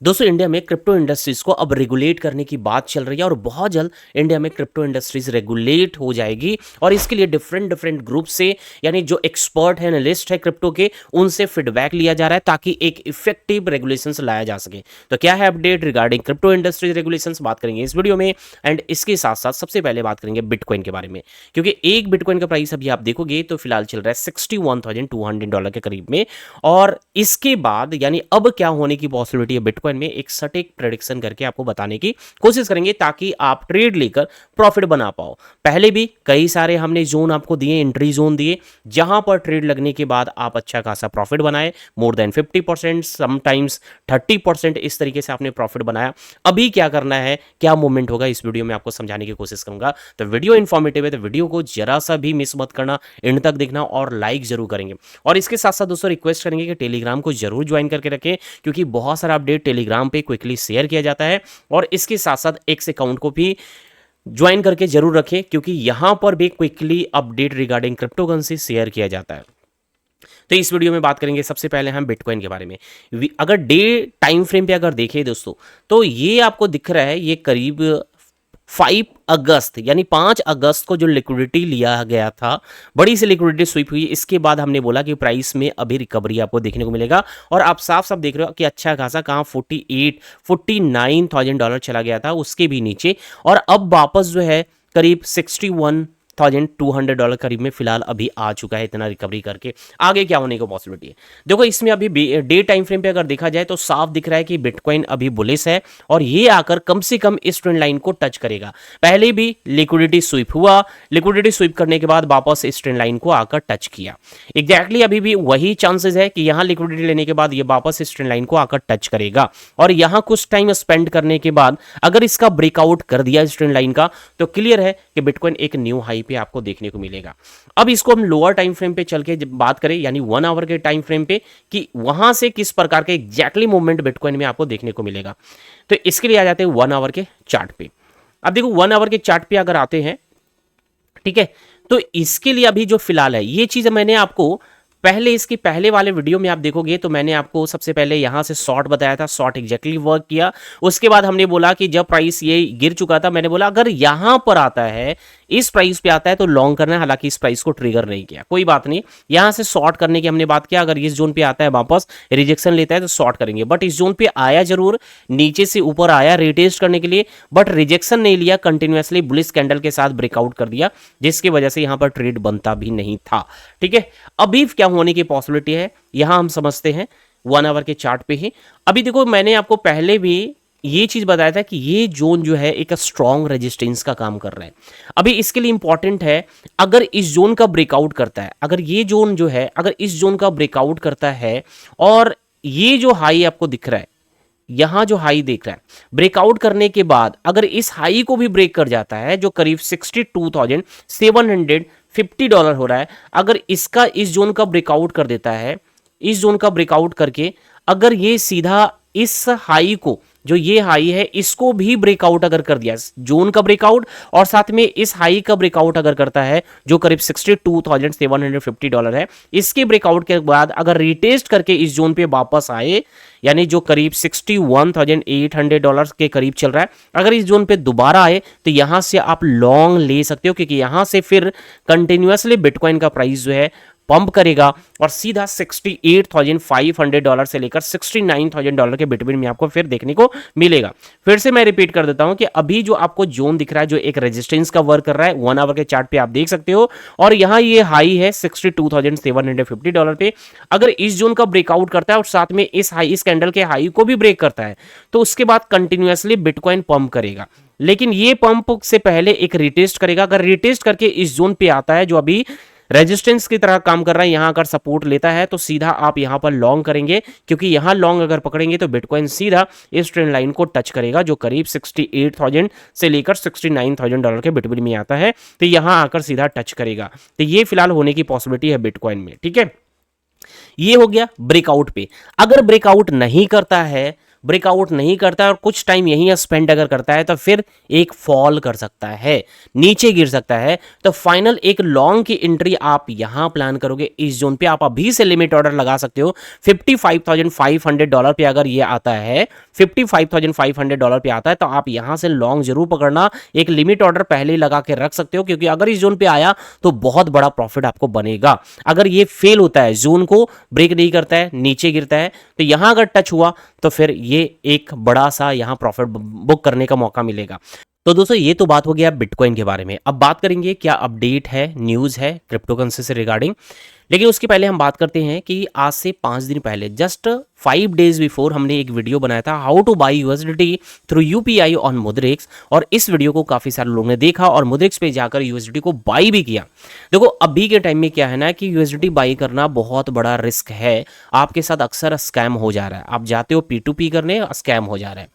दोस्तों इंडिया में crypto industries को अब रेगुलेट करने की बात चल रही है और बहुत जल्द इंडिया में क्रिप्टो इंडस्ट्रीज रेगुलेट हो जाएगी और इसके लिए डिफरेंट डिफरेंट ग्रुप से यानी जो एक्सपर्ट है एनालिस्ट है क्रिप्टो के उनसे फीडबैक लिया जा रहा है ताकि एक इफेक्टिव रेगुलेशंस लाया जा सके। तो क्या है update regarding crypto industries regulations बात करेंगे इस वीडियो में। एंड इसके साथ साथ सबसे पहले बात करेंगे बिटकॉइन के बारे में, क्योंकि एक बिटकॉइन का प्राइस अभी आप देखोगे तो फिलहाल चल रहा है $61,200 के करीब में। और इसके बाद यानी अब क्या होने की पॉसिबिलिटी है बिटकॉइन में, एक सटीक प्रेडिक्शन करके आपको बताने की कोशिश करेंगे ताकि आप ट्रेड लेकर प्रॉफिट बना पाओ। पहले भी कई सारे हमने जोन आपको दिए, एंट्री जोन दिए, जहां पर ट्रेड लगने के बाद आप अच्छा खासा प्रॉफिट बनाए, मोर देन 50%, समटाइम्स 30%, इस तरीके से आपने प्रॉफिट बनाया। अभी क्या करना है, क्या मूवमेंट होगा, इस वीडियो में आपको समझाने की कोशिश करूंगा। तो वीडियो इंफॉर्मेटिव है तो वीडियो को जरा सा भी मिस मत करना, एंड तक देखना और लाइक जरूर करेंगे। और इसके साथ साथ दोस्तों रिक्वेस्ट करेंगे कि टेलीग्राम को जरूर ज्वाइन करके रखें, क्योंकि बहुत सारा अपडेट टेलीग्राम पे क्विकली शेयर किया जाता है। और इसके साथ साथ एक्स अकाउंट को भी ज्वाइन करके जरूर रखें, क्योंकि यहां पर भी quickly update regarding cryptocurrency share किया जाता है। तो इस वीडियो में बात करेंगे सबसे पहले हम बिटकॉइन के बारे में। अगर डे टाइम फ्रेम पे अगर देखें दोस्तों, तो ये आपको दिख रहा है, ये करीब 5 अगस्त यानी 5 अगस्त को जो लिक्विडिटी लिया गया था, बड़ी सी लिक्विडिटी स्वीप हुई। इसके बाद हमने बोला कि प्राइस में अभी रिकवरी आपको देखने को मिलेगा और आप साफ साफ देख रहे हो कि अच्छा खासा कहाँ 49,000 चला गया था, उसके भी नीचे, और अब वापस जो है करीब $61,200 करीब में फिलहाल अभी आ चुका है। इतना रिकवरी करके आगे क्या होने की पॉसिबिलिटी है, देखो इसमें अभी डे टाइम फ्रेम पे अगर देखा जाए तो साफ दिख रहा है कि बिटकॉइन अभी बुलिश है और ये आकर कम से कम इस ट्रेंड लाइन को टच करेगा। पहले भी लिक्विडिटी स्वीप हुआ, लिक्विडिटी स्वीप करने के बाद वापस इस ट्रेंड लाइन को आकर टच किया। एग्जैक्टली अभी भी वही चांसेस है कि यहां लिक्विडिटी लेने के बाद ये वापस इस ट्रेंड लाइन को आकर टच करेगा और यहां कुछ टाइम स्पेंड करने के बाद अगर इसका ब्रेकआउट कर दिया इस ट्रेंड लाइन का, तो क्लियर है कि बिटकॉइन एक न्यू हाई पे आपको देखने को मिलेगा। अब इसको हम लोअर टाइम फ्रेम पे चल के जब बात करें यानी 1 आवर के टाइम फ्रेम पे, कि वहां से किस प्रकार के एग्जैक्टली मूवमेंट बिटकॉइन में आपको देखने को मिलेगा, तो इसके लिए आ जाते हैं 1 आवर के चार्ट पे। अब देखो 1 आवर के चार्ट पे अगर आते हैं, ठीक है, तो इसके लिए अभी जो फिलहाल है ये चीज मैंने आपको पहले इसकी पहले वाले वीडियो में आप देखोगे तो मैंने आपको सबसे पहले यहां से शॉर्ट बताया था, शॉर्ट एग्जैक्टली वर्क किया। उसके बाद हमने बोला कि जब प्राइस ये गिर चुका था, मैंने बोला अगर यहां पर आता है, इस प्राइस पे आता है तो लॉन्ग करना है। हालांकि इस प्राइस को ट्रिगर नहीं किया, कोई बात नहीं, यहां से शॉर्ट करने की हमने बात किया। अगर इस जोन पे आता है वापस रिजेक्शन लेता है तो शॉर्ट करेंगे, बट इस जोन पे आया जरूर, नीचे से ऊपर आया रिटेस्ट करने के लिए, बट रिजेक्शन नहीं लिया, कंटिन्यूअसली बुलिश कैंडल के साथ ब्रेकआउट कर दिया, जिसकी वजह से यहां पर ट्रेड बनता भी नहीं था। ठीक है, अभी क्या होने की पॉसिबिलिटी है यहां हम समझते हैं 1 आवर के चार्ट पे ही। अभी देखो मैंने आपको पहले भी ये चीज बताया था कि ये जोन जो है एक स्ट्रॉन्ग रेजिस्टेंस का काम कर रहा है। अभी इसके लिए इंपॉर्टेंट है, अगर इस जोन का ब्रेकआउट करता है, अगर ये जोन जो है अगर इस जोन का ब्रेकआउट करता है और ये जो हाई आपको दिख रहा है, यहां जो हाई देख रहा है, ब्रेकआउट करने के बाद अगर इस हाई को भी ब्रेक कर जाता है जो करीब $62,750 हो रहा है, अगर इसका इस जोन का ब्रेकआउट कर देता है, इस जोन का ब्रेकआउट करके अगर ये सीधा इस हाई को, जो ये हाई है, इसको भी ब्रेकआउट अगर कर दिया, जोन का ब्रेकआउट और साथ में इस हाई का ब्रेकआउट अगर करता है जो करीब $62,750 है, इसके ब्रेकआउट के बाद अगर रिटेस्ट करके इस जोन पे वापस आए, यानी जो करीब $61,800 के करीब चल रहा है, अगर इस जोन पे दोबारा आए तो यहां से आप लॉन्ग ले सकते हो, क्योंकि यहां से फिर कंटिन्यूअसली बिटकॉइन का प्राइस जो है पंप करेगा और सीधा $68,500 से लेकर $69,000 के बिटवीन में आपको फिर देखने को मिलेगा। फिर से मैं रिपीट कर देता हूं कि अभी जो आपको जोन दिख रहा है जो एक रेजिस्टेंस का वर्क कर रहा है, 1 आवर के चार्ट पे आप देख सकते हो, और यहां ये हाई है $62,750 पे। अगर इस जोन का ब्रेकआउट करता है और साथ में इस हाई, इस कैंडल के हाई को भी ब्रेक करता है, तो उसके बाद कंटिन्यूअसली बिटकॉइन पंप करेगा। लेकिन ये पंप से पहले एक रिटेस्ट करेगा। अगर रिटेस्ट करके इस जोन पे आता है जो अभी रेजिस्टेंस की तरह काम कर रहा है, यहां अगर सपोर्ट लेता है तो सीधा आप यहां पर लॉन्ग करेंगे, क्योंकि यहां लॉन्ग अगर पकड़ेंगे तो बिटकॉइन सीधा इस ट्रेंड लाइन को टच करेगा जो करीब 68,000 से लेकर $69,000 के बिटवीन में आता है, तो यहां आकर सीधा टच करेगा। तो ये फिलहाल होने की पॉसिबिलिटी है बिटकॉइन में। ठीक है, ये हो गया ब्रेकआउट पे। अगर ब्रेकआउट नहीं करता है ब्रेकआउट नहीं करता है और कुछ टाइम यहीं स्पेंड अगर करता है तो फिर एक फॉल कर सकता है, नीचे गिर सकता है। तो फाइनल एक लॉन्ग की एंट्री आप यहां प्लान करोगे इस जोन पे। आप अभी से लिमिट ऑर्डर लगा सकते हो $55,500 पे। अगर ये आता है $55,500 पे आता है तो आप यहां से लॉन्ग जरूर पकड़ना, एक लिमिट ऑर्डर पहले ही लगा के रख सकते हो, क्योंकि अगर इस जोन पे आया तो बहुत बड़ा प्रॉफिट आपको बनेगा। अगर ये फेल होता है, जोन को ब्रेक नहीं करता है, नीचे गिरता है, तो यहां अगर टच हुआ तो फिर ये एक बड़ा सा यहां प्रॉफिट बुक करने का मौका मिलेगा। तो दोस्तों ये तो बात हो गया बिटकॉइन के बारे में। अब बात करेंगे क्या अपडेट है, न्यूज़ है क्रिप्टो करेंसी से रिगार्डिंग। लेकिन उसके पहले हम बात करते हैं कि आज से 5 दिन पहले, जस्ट 5 डेज बिफोर, हमने एक वीडियो बनाया था how to buy USDT through UPI on Mudrex, और इस वीडियो को काफ़ी सारे लोगों ने देखा और मुद्रिक्स पे जाकर यूएसडीटी को बाई भी किया। देखो अभी के टाइम में क्या है ना कि यूएसडीटी बाई करना बहुत बड़ा रिस्क है। आपके साथ अक्सर स्कैम हो जा रहा है। आप जाते हो P2P करने, स्कैम हो जा रहा है,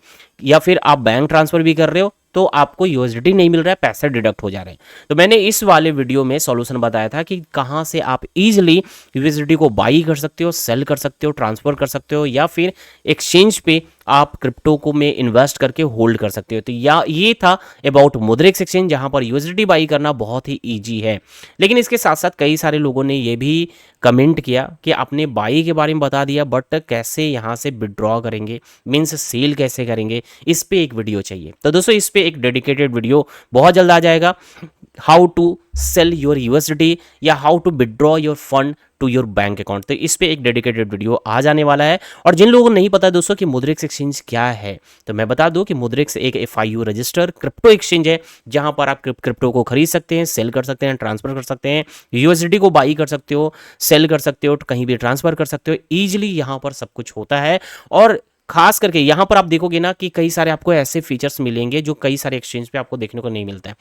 या फिर आप बैंक ट्रांसफर भी कर रहे हो तो आपको यूएसडीटी नहीं मिल रहा है, पैसे डिडक्ट हो जा रहे हैं। तो मैंने इस वाले वीडियो में सॉल्यूशन बताया था कि कहां से आप इजीली यूएसडीटी को बाई कर सकते हो, सेल कर सकते हो, ट्रांसफर कर सकते हो, या फिर एक्सचेंज पे आप क्रिप्टो को में इन्वेस्ट करके होल्ड कर सकते हो। तो या ये था अबाउट मुद्रिक्स एक्सचेंज, जहां पर यूएसडीटी बाई करना बहुत ही ईजी है। लेकिन इसके साथ साथ कई सारे लोगों ने ये भी कमेंट किया कि आपने बाई के बारे में बता दिया, बट कैसे यहाँ से विड्रॉ करेंगे, मीन्स सेल कैसे करेंगे, इस पे एक वीडियो चाहिए। तो दोस्तों इस पे एक डेडिकेटेड वीडियो बहुत जल्द आ जाएगा, how to sell your USDT या how to withdraw your fund to your bank account. तो इस पे एक डेडिकेटेड वीडियो आ जाने वाला है। और जिन लोगों को नहीं पता दोस्तों कि मुद्रिक्स एक्सचेंज क्या है, तो मैं बता दूं कि मुद्रिक्स एक FIU रजिस्टर क्रिप्टो एक्सचेंज है, जहां पर आप क्रिप्टो को खरीद सकते हैं, सेल कर सकते हैं, ट्रांसफर कर सकते हैं, यूएसडीटी को बाई कर सकते हो, सेल कर सकते हो, कहीं भी ट्रांसफर कर सकते हो, ईजिली यहां पर सब कुछ होता है। और खास करके यहां पर आप देखोगे ना कि कई सारे आपको ऐसे फीचर्स मिलेंगे जो कई सारे एक्सचेंज पे आपको देखने को नहीं मिलता है।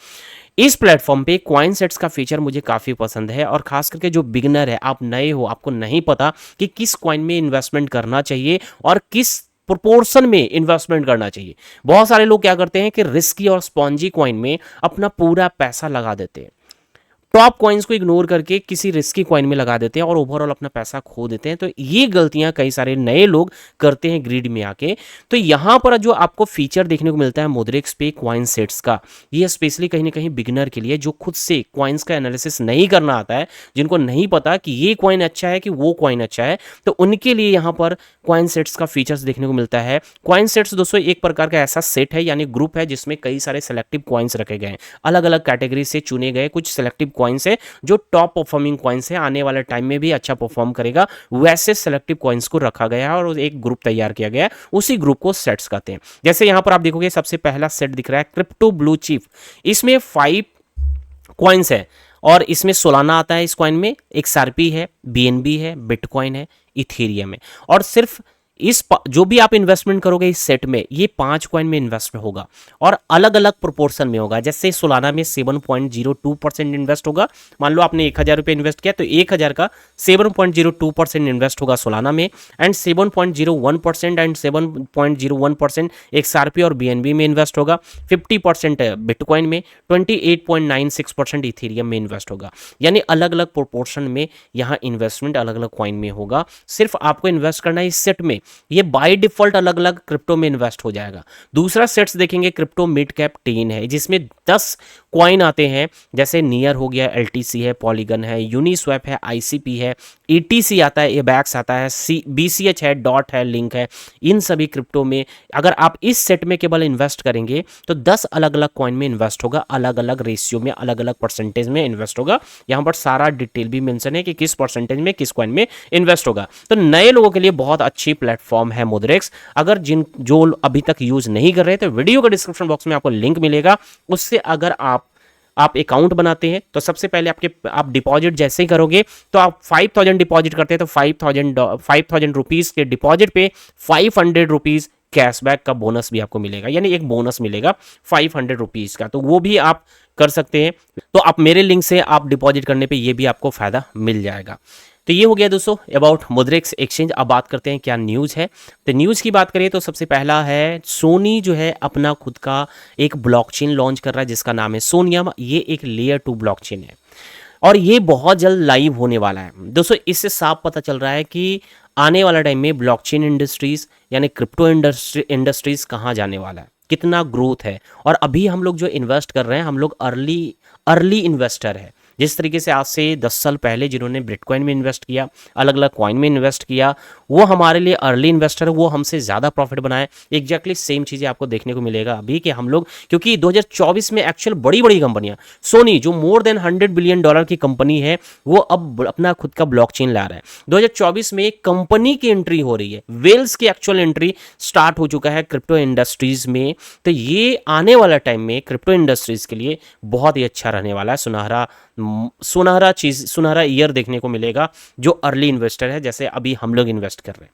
इस प्लेटफॉर्म पे कॉइन सेट्स का फीचर मुझे काफी पसंद है, और खास करके जो बिगिनर है, आप नए हो, आपको नहीं पता कि किस कॉइन में इन्वेस्टमेंट करना चाहिए और किस प्रोपोर्शन में इन्वेस्टमेंट करना चाहिए। बहुत सारे लोग क्या करते हैं कि रिस्की और स्पॉन्जी कॉइन में अपना पूरा पैसा लगा देते हैं, टॉप कॉइन्स को इग्नोर करके किसी रिस्की कॉइन में लगा देते हैं और ओवरऑल अपना पैसा खो देते हैं। तो ये गलतियां कई सारे नए लोग करते हैं ग्रीड में आके। तो यहां पर जो आपको फीचर देखने को मिलता है मुद्रिक्स पे कॉइन सेट्स का, ये स्पेशली कहीं ना कहीं बिगिनर के लिए, जो खुद से कॉइन्स का एनालिसिस नहीं करना आता है, जिनको नहीं पता कि ये कॉइन अच्छा है कि वो कॉइन अच्छा है, तो उनके लिए यहाँ पर कॉइन सेट्स का फीचर्स देखने को मिलता है। कॉइन सेट्स दोस्तों एक प्रकार का ऐसा सेट है, यानी ग्रुप है, जिसमें कई सारे सेलेक्टिव कॉइन्स रखे गए हैं, अलग अलग कैटेगरी से चुने गए कुछ सेलेक्टिव कॉइन्स है जो टॉप परफॉर्मिंग कॉइन्स है, आने वाले टाइम में भी अच्छा परफॉर्म करेगा, वैसे सेलेक्टिव कॉइन्स को रखा गया है और एक ग्रुप तैयार किया गया है, उसी ग्रुप को सेट्स कहते हैं। जैसे यहां पर आप देखोगे सबसे पहला सेट दिख रहा है क्रिप्टो ब्लू चिप, इसमें 5 कॉइन्स है और इसमें सोलाना आता है। इस कॉइन में XRP है, BNB है, बिटकॉइन है, इथेरियम है, और सिर्फ जो भी आप इन्वेस्टमेंट करोगे इस सेट में, ये 5 कॉइन में इन्वेस्ट होगा और अलग अलग प्रोपोर्शन में होगा। जैसे सोलाना में 7.02% इन्वेस्ट होगा। मान लो आपने 1000 रुपये इन्वेस्ट किया तो 1000 का 7.02% इन्वेस्ट होगा सोलाना में, एंड 7.01% एंड 7.01% XRP और BNB में इन्वेस्ट होगा, 50% बिटकॉइन में, 28.96% इथेरियम में इन्वेस्ट होगा। यानी अलग अलग प्रोपोर्शन में यहाँ इन्वेस्टमेंट अलग अलग कॉइन में होगा। सिर्फ आपको इन्वेस्ट करना है इस सेट में, ये बाय डिफॉल्ट अलग अलग क्रिप्टो में इन्वेस्ट हो जाएगा। दूसरा सेट्स देखेंगे क्रिप्टो मिड कैप 10 है, जिसमें 10 कॉइन आते हैं, जैसे नियर हो गया, LTC है, पॉलीगन है, यूनिस्वैप है, ICP है, ETC आता है, एबैक्स आता है, BCH है, डॉट है, लिंक है। इन सभी क्रिप्टो में अगर आप इस सेट में केवल इन्वेस्ट करेंगे तो 10 अलग अलग कॉइन में इन्वेस्ट होगा, अलग अलग रेशियो में, अलग अलग परसेंटेज में इन्वेस्ट होगा। यहाँ पर सारा डिटेल भी मेंशन है कि किस परसेंटेज में किस कॉइन में इन्वेस्ट होगा। तो नए लोगों के लिए बहुत अच्छी प्लेटफॉर्म है मुद्रिक्स। अगर जो अभी तक यूज नहीं कर रहे तो वीडियो का डिस्क्रिप्शन बॉक्स में आपको लिंक मिलेगा, उससे अगर आप अकाउंट बनाते हैं तो सबसे पहले आप डिपॉजिट जैसे ही करोगे तो आप 5000 डिपॉजिट करते हैं तो 5000 रुपीज के डिपॉजिट पे 500 रुपीज कैशबैक का बोनस भी आपको मिलेगा, यानी एक बोनस मिलेगा 500 रुपीज का, तो वो भी आप कर सकते हैं। तो आप मेरे लिंक से आप डिपॉजिट करने पे ये भी आपको फायदा मिल जाएगा। तो ये हो गया दोस्तों अबाउट मुद्रिक्स एक्सचेंज। अब बात करते हैं क्या न्यूज़ है। तो न्यूज़ की बात करें तो सबसे पहला है सोनी जो है अपना खुद का एक ब्लॉकचेन लॉन्च कर रहा है जिसका नाम है सोनियम। ये एक लेयर 2 ब्लॉकचेन है और ये बहुत जल्द लाइव होने वाला है दोस्तों। इससे साफ पता चल रहा है कि आने वाला टाइम में ब्लॉकचेन इंडस्ट्रीज यानी क्रिप्टो इंडस्ट्रीज कहाँ जाने वाला है, कितना ग्रोथ है। और अभी हम लोग जो इन्वेस्ट कर रहे हैं, हम लोग अर्ली इन्वेस्टर है। जिस तरीके से आज से 10 साल पहले जिन्होंने बिटकॉइन में इन्वेस्ट किया, अलग अलग कॉइन में इन्वेस्ट किया, वो हमारे लिए अर्ली इन्वेस्टर है, वो हमसे ज़्यादा प्रॉफिट बनाए। एग्जैक्टली सेम चीज़ें आपको देखने को मिलेगा अभी कि हम लोग, क्योंकि 2024 में एक्चुअल बड़ी बड़ी कंपनियां, सोनी जो मोर देन $100 बिलियन की कंपनी है, वो अब अपना खुद का ब्लॉकचेन ला रहा है। 2024 में एक कंपनी की एंट्री हो रही है, वेल्स की एक्चुअल एंट्री स्टार्ट हो चुका है क्रिप्टो इंडस्ट्रीज में। तो ये आने वाला टाइम में क्रिप्टो इंडस्ट्रीज के लिए बहुत ही अच्छा रहने वाला है। सुनहरा ईयर देखने को मिलेगा जो अर्ली इन्वेस्टर है, जैसे अभी हम लोग इन्वेस्ट कर रहे हैं।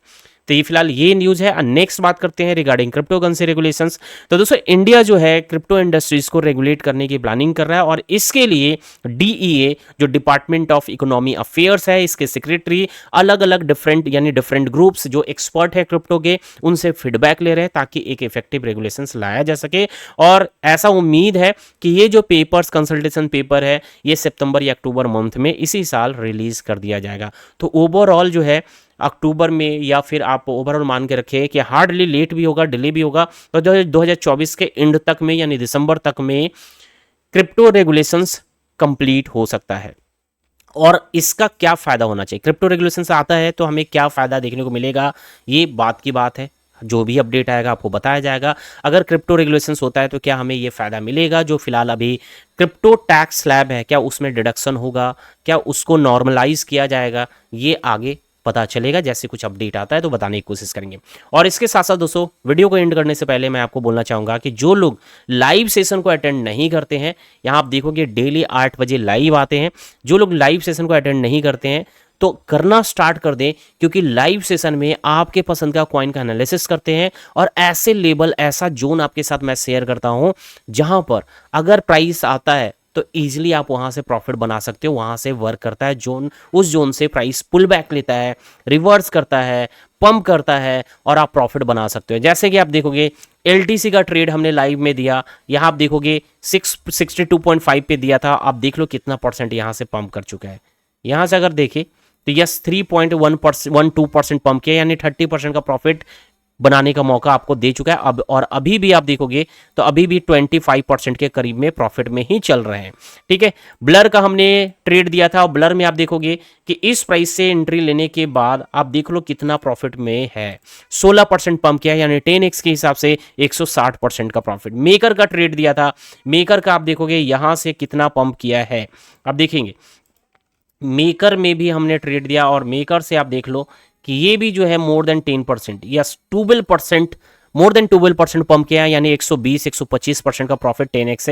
तो ये फिलहाल ये न्यूज़ है। नेक्स्ट बात करते हैं रिगार्डिंग क्रिप्टो करेंसी रेगुलेशंस। तो दोस्तों इंडिया जो है क्रिप्टो इंडस्ट्रीज को रेगुलेट करने की प्लानिंग कर रहा है, और इसके लिए डीईए जो डिपार्टमेंट ऑफ इकोनॉमी अफेयर्स है, इसके सेक्रेटरी अलग अलग डिफरेंट ग्रुप्स जो एक्सपर्ट है क्रिप्टो के, उनसे फीडबैक ले रहे हैं ताकि एक इफेक्टिव रेगुलेशंस लाया जा सके। और ऐसा उम्मीद है कि ये जो पेपर्स कंसल्टेशन पेपर है, ये सितंबर या अक्टूबर मंथ में इसी साल रिलीज कर दिया जाएगा। तो ओवरऑल जो है अक्टूबर में, या फिर आप ओवरऑल मान के रखें कि हार्डली लेट भी होगा, डिले भी होगा, तो 2024 के एंड तक में यानी दिसंबर तक में क्रिप्टो रेगुलेशंस कंप्लीट हो सकता है। और इसका क्या फ़ायदा होना चाहिए, क्रिप्टो रेगुलेशंस आता है तो हमें क्या फ़ायदा देखने को मिलेगा, ये बात की बात है। जो भी अपडेट आएगा आपको बताया जाएगा। अगर क्रिप्टो रेगुलेशंस होता है तो क्या हमें ये फ़ायदा मिलेगा, जो फिलहाल अभी क्रिप्टो टैक्स स्लैब है, क्या उसमें डिडक्शन होगा, क्या उसको नॉर्मलाइज किया जाएगा, ये आगे पता चलेगा। जैसे कुछ अपडेट आता है तो बताने की कोशिश करेंगे। और इसके साथ साथ दोस्तों वीडियो को एंड करने से पहले मैं आपको बोलना चाहूँगा कि जो लोग लाइव सेशन को अटेंड नहीं करते हैं, यहाँ आप देखोगे डेली 8 बजे लाइव आते हैं, जो लोग लाइव सेशन को अटेंड नहीं करते हैं तो करना स्टार्ट कर दें, क्योंकि लाइव सेशन में आपके पसंद का कॉइन का एनालिसिस करते हैं, और ऐसे लेवल, ऐसा जोन आपके साथ मैं शेयर करता हूं जहां पर अगर प्राइस आता है तो इजीली आप वहां से प्रॉफिट बना सकते हो। वहां से वर्क करता है जोन, उस जोन से प्राइस पुल बैक लेता है, रिवर्स करता है, पंप करता है, और आप प्रॉफिट बना सकते हो। जैसे कि आप देखोगे एलटीसी का ट्रेड हमने लाइव में दिया, यहाँ आप देखोगे 62.5 पे दिया था, आप देख लो कितना परसेंट यहाँ से पंप कर चुका है। यहाँ से अगर देखें तो यस 3.12% पंप किया, यानी 30% का प्रॉफिट बनाने का मौका आपको दे चुका है। अब और अभी भी आप देखोगे तो अभी भी 25% के करीब में प्रॉफिट में ही चल रहे हैं। ठीक है, ब्लर का हमने ट्रेड दिया था, और ब्लर में आप देखोगे कि इस प्राइस से एंट्री लेने के बाद आप देख लो कितना प्रॉफिट में है, 16% पंप किया, यानी 10x के हिसाब से 160% का प्रॉफिट। मेकर का ट्रेड दिया था, मेकर का आप देखोगे यहां से कितना पंप किया है, आप देखेंगे मेकर में भी हमने ट्रेड दिया, और मेकर से आप देख लो कि ये भी जो है मोर देन 10% या 12%, मोर देन 12% पंप किया, यानी 120-125% का प्रॉफिट 10x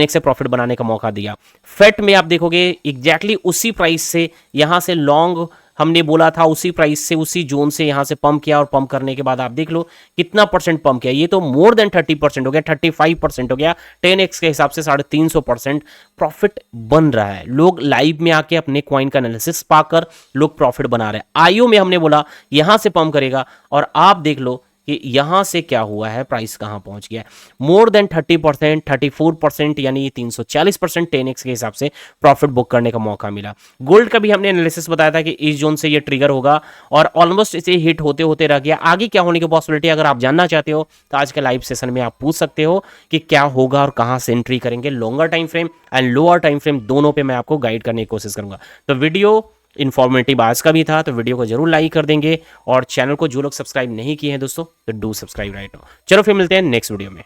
से प्रॉफिट बनाने का मौका दिया। फेट में आप देखोगे एग्जैक्टली उसी प्राइस से यहां से लॉन्ग हमने बोला था, उसी प्राइस से उसी जोन से यहां से पंप किया, और पंप करने के बाद आप देख लो कितना परसेंट पंप किया, ये तो मोर देन 30% हो गया, 35% हो गया। 10x के हिसाब से 350% प्रॉफिट बन रहा है। लोग लाइव में आके अपने कॉइन का एनालिसिस पाकर लोग प्रॉफिट बना रहे हैं। आईओ में हमने बोला यहां से पंप करेगा, और आप देख लो कि यहां से क्या हुआ है, प्राइस कहां पहुंच गया है, मोर देन 30%, 34%, यानी 340% 10x के हिसाब से प्रॉफिट बुक करने का मौका मिला। गोल्ड का भी हमने एनालिसिस बताया था कि इस जोन से ये ट्रिगर होगा, और ऑलमोस्ट इसे हिट होते होते रह गया। आगे क्या होने की पॉसिबिलिटी अगर आप जानना चाहते हो तो आज के लाइव सेशन में आप पूछ सकते हो कि क्या होगा और कहां से एंट्री करेंगे। Longer time frame and lower time frame दोनों पे मैं आपको गाइड करने की कोशिश करूंगा। तो वीडियो इन्फॉर्मेटिव आज का भी था, तो वीडियो को जरूर लाइक कर देंगे, और चैनल को जो लोग सब्सक्राइब नहीं किए हैं दोस्तों तो डू सब्सक्राइब राइट नाउ। चलो फिर मिलते हैं नेक्स्ट वीडियो में।